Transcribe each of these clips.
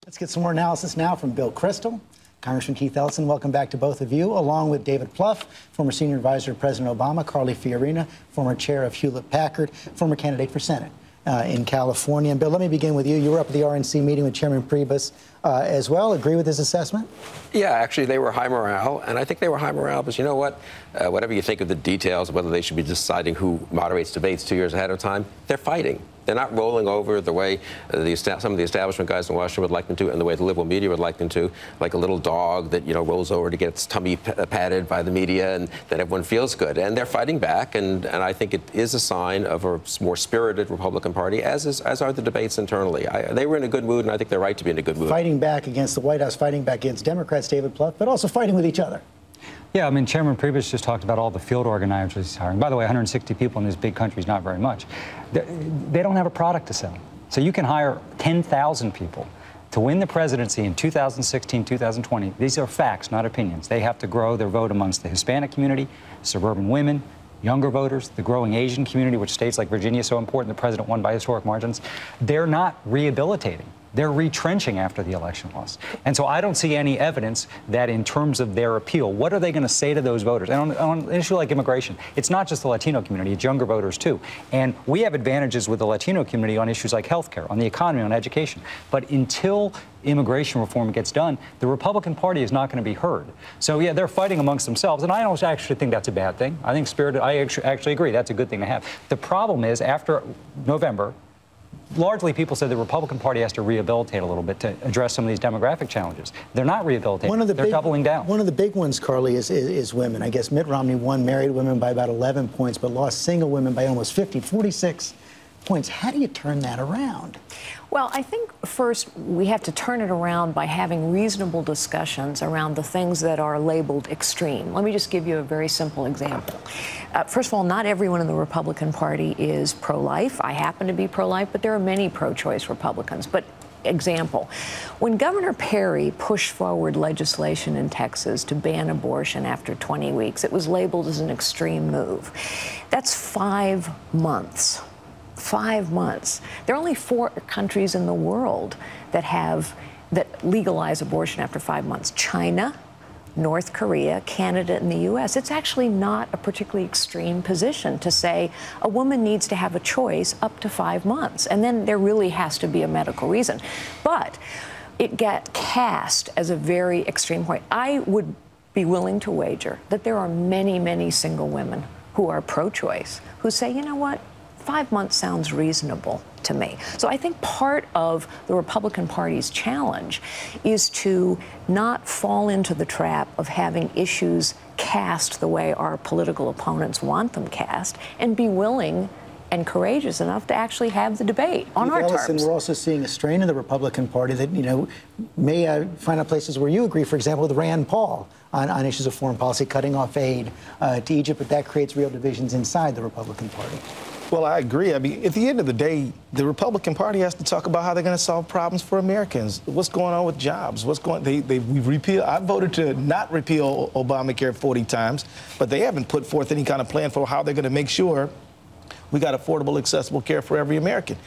Let's get some more analysis now from Bill Kristol. Congressman Keith Ellison, welcome back to both of you, along with David Plouffe, former senior advisor to President Obama, Carly Fiorina, former chair of Hewlett-Packard, former candidate for Senate in California. And Bill, let me begin with you. You were up at the RNC meeting with Chairman Priebus as well. Agree with his assessment? Yeah, actually, they were high morale, and I think they were high morale because, you know what, whatever you think of the details, whether they should be deciding who moderates debates 2 years ahead of time, they're fighting. They're not rolling over the way some of the establishment guys in Washington would like them to, and the way the liberal media would like them to, like a little dog that, you know, rolls over to get its tummy patted by the media, and then everyone feels good. And they're fighting back, and I think it is a sign of a more spirited Republican Party, as are the debates internally. They were in a good mood, and I think they're right to be in a good mood. Fighting back against the White House, fighting back against Democrats, David Plouffe, but also fighting with each other. Yeah, I mean, Chairman Priebus just talked about all the field organizers he's hiring. By the way, 160 people in this big country is not very much. They don't have a product to sell. So you can hire 10,000 people to win the presidency in 2016, 2020. These are facts, not opinions. They have to grow their vote amongst the Hispanic community, suburban women, younger voters, the growing Asian community, which states like Virginia is so important. The president won by historic margins. They're not rehabilitating. They're retrenching after the election loss. And so I don't see any evidence that in terms of their appeal, what are they going to say to those voters? And on an issue like immigration, it's not just the Latino community, it's younger voters too. And we have advantages with the Latino community on issues like health care, on the economy, on education. But until immigration reform gets done, the Republican Party is not going to be heard. So yeah, they're fighting amongst themselves, and I don't actually think that's a bad thing. I think I actually agree, that's a good thing to have. The problem is, after November, largely people said the Republican Party has to rehabilitate a little bit to address some of these demographic challenges. They're not rehabilitating. They're doubling down. One of the big ones, Carly, is women. I guess Mitt Romney won married women by about 11 points, but lost single women by almost 46 points. How do you turn that around? Well, I think first we have to turn it around by having reasonable discussions around the things that are labeled extreme. Let me just give you a very simple example. First of all, not everyone in the Republican Party is pro-life. I happen to be pro-life, but there are many pro-choice Republicans. But example, when Governor Perry pushed forward legislation in Texas to ban abortion after 20 weeks, it was labeled as an extreme move. That's 5 months. 5 months. There are only 4 countries in the world that legalize abortion after 5 months. China, North Korea, Canada, and the U.S. It's actually not a particularly extreme position to say a woman needs to have a choice up to 5 months. And then there really has to be a medical reason. But it got cast as a very extreme point. I would be willing to wager that there are many, many single women who are pro-choice who say, you know what? 5 months sounds reasonable to me. So I think part of the Republican Party's challenge is to not fall into the trap of having issues cast the way our political opponents want them cast, and be willing and courageous enough to actually have the debate on our terms. We're also seeing a strain in the Republican Party that, you know, may find out places where you agree, for example, with Rand Paul on issues of foreign policy, cutting off aid to Egypt, but that creates real divisions inside the Republican Party. Well, I agree. I mean, at the end of the day, the Republican Party has to talk about how they're going to solve problems for Americans. What's going on with jobs? I voted to not repeal Obamacare 40 times, but they haven't put forth any kind of plan for how they're going to make sure we got affordable, accessible care for every American.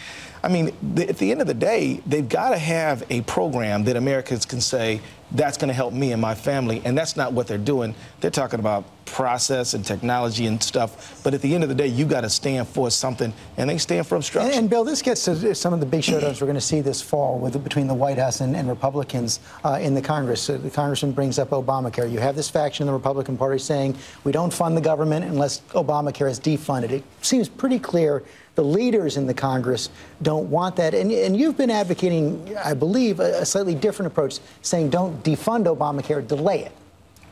I mean, at the end of the day, they've got to have a program that Americans can say, that's going to help me and my family, and that's not what they're doing. They're talking about process and technology and stuff, but at the end of the day, you've got to stand for something, and they stand for obstruction. And Bill, this gets to some of the big showdowns we're going to see this fall between the White House and Republicans in the Congress. The congressman brings up Obamacare. You have this faction in the Republican Party saying we don't fund the government unless Obamacare is defunded. It seems pretty clear the leaders in the Congress don't want that. And you've been advocating, I believe, a slightly different approach, saying don't defund Obamacare, delay it.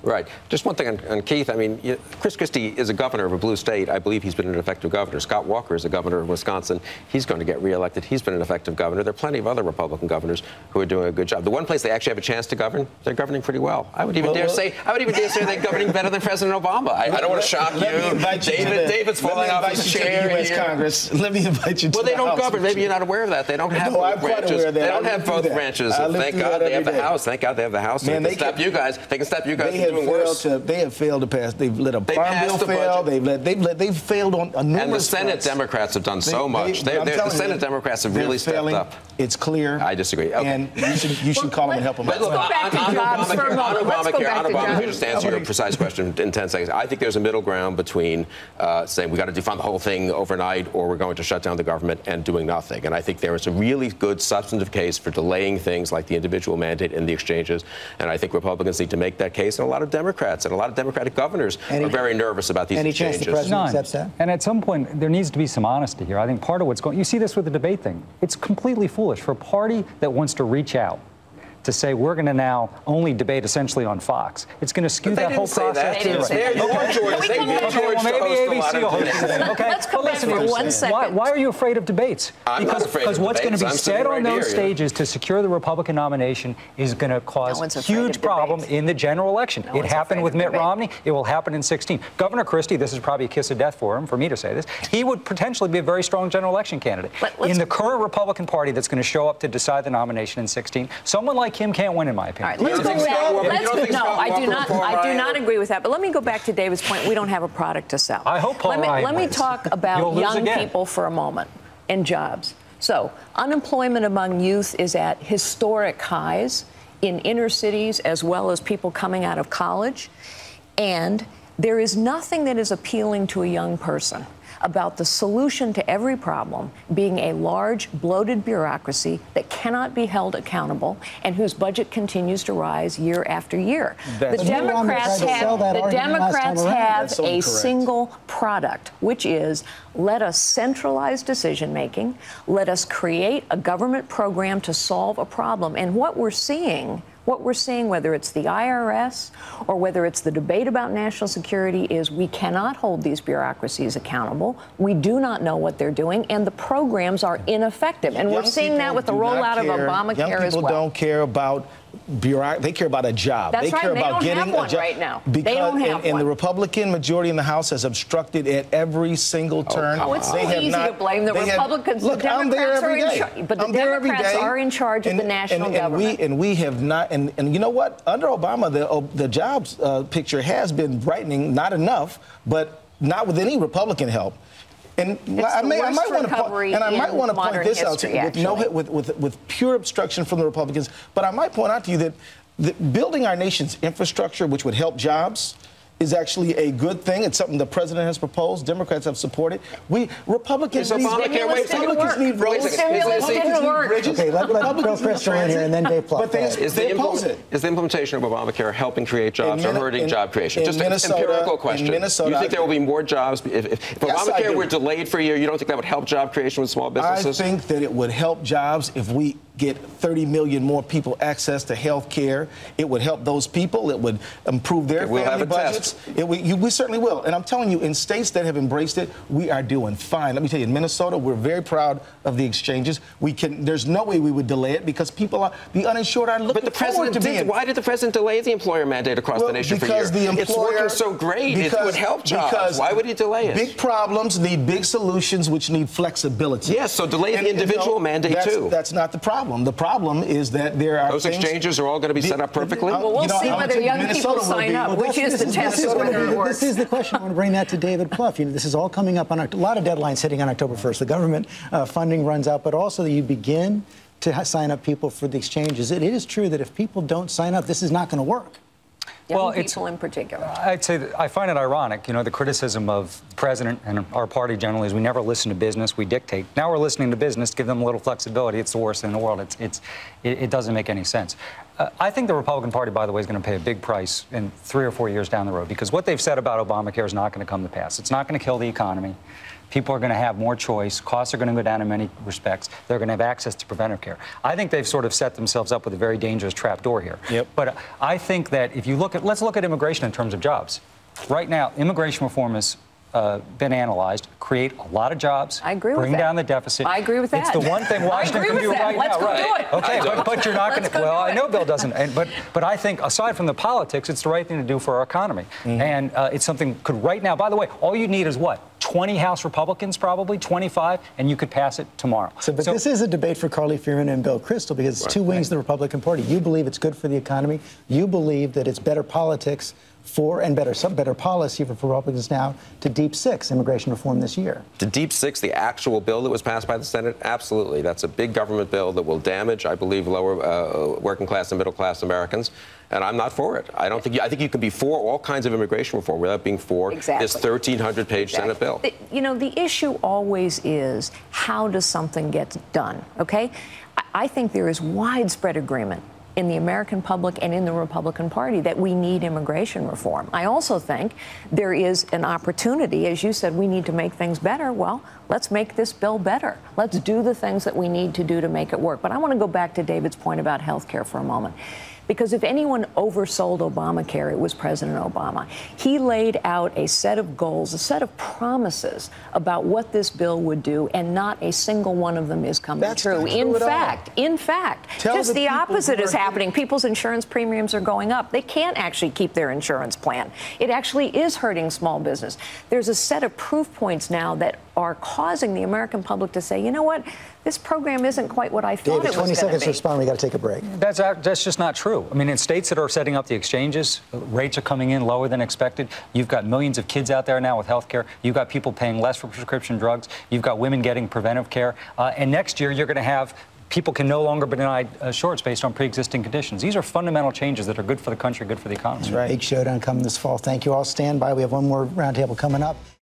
Right. Just one thing on Keith. I mean, Chris Christie is a governor of a blue state. I believe he's been an effective governor. Scott Walker is a governor of Wisconsin. He's going to get reelected. He's been an effective governor. There are plenty of other Republican governors who are doing a good job. The one place they actually have a chance to govern, they're governing pretty well. I would even dare say they're governing better than President Obama. I don't want to shock you. David's falling off his chair. Congress. Let me invite you to Well, they don't govern. Maybe you're not aware of that. They don't have both branches. They don't have both branches. Thank God they have the House. Thank God they have the House. They can stop you guys. They can stop you guys from doing worse. They have failed to pass. They've let a farm bill fail. They've failed on numerous And the Senate fronts. Democrats have done so much. The Senate Democrats have really stepped up. It's clear. I disagree. Okay. And you should call them and help them out. Let's go back to jobs for a moment. Let's go back to jobs. Just to answer your precise question in 10 seconds. I think there's a middle ground between saying we got to defund the whole thing overnight or we're going to shut down the government and doing nothing. And I think there is a really good substantive case for delaying things like the individual mandate in the exchanges. And I think Republicans need to make that case. And a lot of Democrats and a lot of Democratic governors are very nervous about these exchanges. Any chance the president accepts that? And at some point, there needs to be some honesty here. I think part of what's going, you see this with the debate thing. It's completely foolish for a party that wants to reach out to say we're going to now only debate essentially on Fox. It's going to skew that whole process. Maybe ABC will host it. Okay, let's come back for 1 second. Why are you afraid of debates? Because what's going to be said on those stages to secure the Republican nomination is going to cause huge problem in the general election. It happened with Mitt Romney. It will happen in 2016. Governor Christie, this is probably a kiss of death for him, for me to say this, he would potentially be a very strong general election candidate. In the current Republican Party that's going to show up to decide the nomination in 2016, someone like him can't win, in my opinion. All right, let's go back. No, I do not agree with that. But let me go back to David's point. We don't have a product to sell. I hope Paul Ryan Let me wins. talk about young people for a moment and jobs. So unemployment among youth is at historic highs in inner cities as well as people coming out of college. And there is nothing that is appealing to a young person about the solution to every problem being a large, bloated bureaucracy that cannot be held accountable and whose budget continues to rise year after year. The Democrats have a single product, which is let us centralize decision-making, let us create a government program to solve a problem. And what we're seeing, whether it's the IRS or whether it's the debate about national security, is we cannot hold these bureaucracies accountable. We do not know what they're doing, and the programs are ineffective. And we're seeing that with the rollout of Obamacare as well. Young people don't care about bureaucracy. They care about a job. That's they care right. about getting a job right now. Because they don't have and the Republican majority in the House has obstructed at every single turn. It's so easy to blame the Republicans. Look, the I'm there Democrats every day. but the Democrats are in charge of the national government. And we have not. And you know what? Under Obama, the jobs picture has been brightening. Not enough, but not with any Republican help. And I might want to point this out with pure obstruction from the Republicans. But I might point out to you that building our nation's infrastructure, which would help jobs, is actually a good thing. It's something the president has proposed. Democrats have supported. Republicans need roads. Okay, let Bill Kristol in here and then Dave Plouffe. But they oppose it. Is the implementation of Obamacare helping create jobs or hurting job creation? Just an empirical question. You think there will be more jobs? If Obamacare were delayed for a year, you don't think that would help job creation with small businesses? I think that it would help jobs if we get 30 million more people access to health care. It would help those people. It would improve their family budgets. We certainly will. And I'm telling you, in states that have embraced it, we are doing fine. Let me tell you, in Minnesota, we're very proud of the exchanges. There's no way we would delay it because the uninsured are looking forward to being. Why did the president delay the employer mandate across the nation for a year? It's working so great. It would help jobs. Why would he delay it? Big problems need big solutions, which need flexibility. Yes, so delay the individual mandate, too. That's not the problem. The problem is that there are those exchanges are all going to be set up perfectly. Well, we'll see whether young people sign up, which is the test of whether it works. This is the question. I want to bring that to David Plouffe. This is all coming up on a lot of deadlines hitting on October 1st. The government funding runs out, but also you begin to sign up people for the exchanges. It is true that if people don't sign up, this is not going to work. Young people in particular. I'd say that I find it ironic, the criticism of the president and our party generally is we never listen to business, we dictate. Now we're listening to business, give them a little flexibility. It's the worst thing in the world. It doesn't make any sense. I think the Republican Party, by the way, is going to pay a big price in 3 or 4 years down the road because what they've said about Obamacare is not going to come to pass. It's not going to kill the economy. People are going to have more choice. Costs are going to go down in many respects. They're going to have access to preventive care. I think they've sort of set themselves up with a very dangerous trapdoor here. Yep. But I think that if you let's look at immigration in terms of jobs. Right now, immigration reform has been analyzed, create a lot of jobs. I agree with that. Bring down the deficit. I agree with that. It's the one thing Washington can do right now. Let's go do it. Okay, but you're not going to. Well, I know Bill doesn't. But I think aside from the politics, it's the right thing to do for our economy. And it's something could right now. By the way, all you need is what? 20 House Republicans, probably 25, and you could pass it tomorrow. But this is a debate for Carly Fiorina and Bill Kristol, because it's two wings of the Republican Party. You believe it's good for the economy. You believe that it's better politics and better policy for Republicans now to deep six immigration reform this year. To deep six, the actual bill that was passed by the Senate, absolutely. That's a big government bill that will damage, I believe, lower working class and middle class Americans. And I'm not for it. I think you can be for all kinds of immigration reform without being for this 1,300-page Senate bill. You know, the issue always is, how does something get done, okay? I think there is widespread agreement in the American public and in the Republican Party that we need immigration reform. I also think there is an opportunity, as you said, we need to make things better. Well, let's make this bill better. Let's do the things that we need to do to make it work. But I want to go back to David's point about health care for a moment. Because if anyone oversold Obamacare, it was President Obama. He laid out a set of goals, a set of promises about what this bill would do, and not a single one of them is coming true. In fact, just the opposite is happening. People's insurance premiums are going up. They can't actually keep their insurance plan. It actually is hurting small business. There's a set of proof points now that are causing the American public to say, you know what, this program isn't quite what I thought David, it was going to be. 20 seconds to respond. We got to take a break. That's just not true. I mean, in states that are setting up the exchanges, rates are coming in lower than expected. You've got millions of kids out there now with health care. You've got people paying less for prescription drugs. You've got women getting preventive care. And next year, you're going to have people can no longer be denied shorts based on pre-existing conditions. These are fundamental changes that are good for the country, good for the economy. That's right. Big showdown coming this fall. Thank you all. Stand by. We have one more roundtable coming up.